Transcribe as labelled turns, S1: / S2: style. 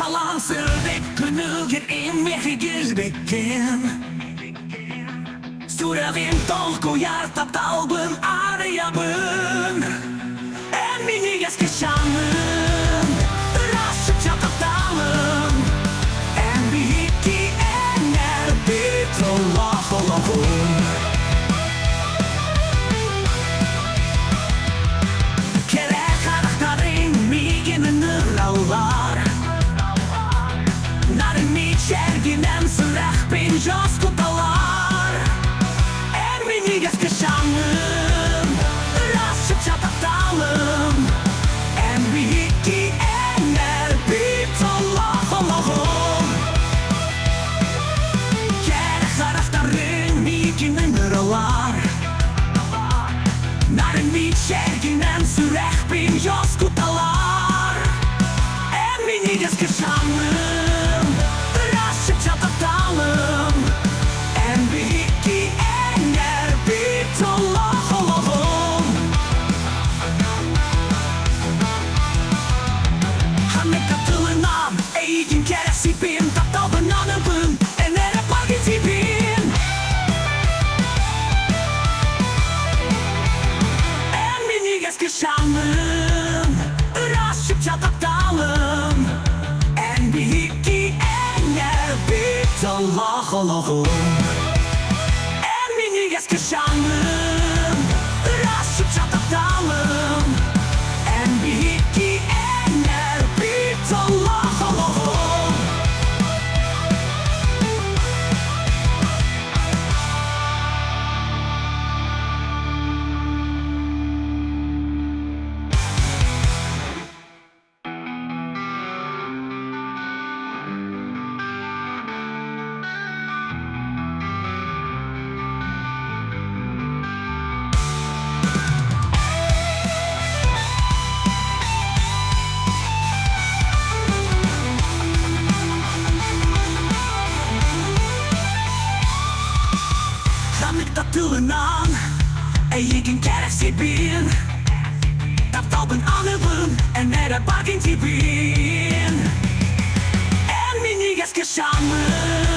S1: Balansırdık günüger en mehigir bekken Sürevin dolgu yartab dalbın arayabın En miniges kışanın Raşıp çatıp dalın En bihiki ener bitrollah olahun Kere karakterin miginin ırağlar Narın mi çerginen sırah bin jos kutalar En miniges kışanın Raşıp çatıp dalın En bihiki ener bitrollah olahun Kere karakterin miginin ırağlar Narın mi çerginen sırah bin jos kutalar En miniges kışanın Raşıp çatıp dalın En bihiki ener bitrollah olahun Hanne katılınam Eğitim keresi bin Taptabın anıbın Enere pagiti bin En miniges kışanın Raşıp çatıp dalın En bihiki ener bitrollah olahun En miniges kışanın Raşıp çatıp dalın En bihiki ener bitrollah olahun Tatılınan Eğitim keresi bin Taptabın anıbın Enere bagin tibin En miniges kışanın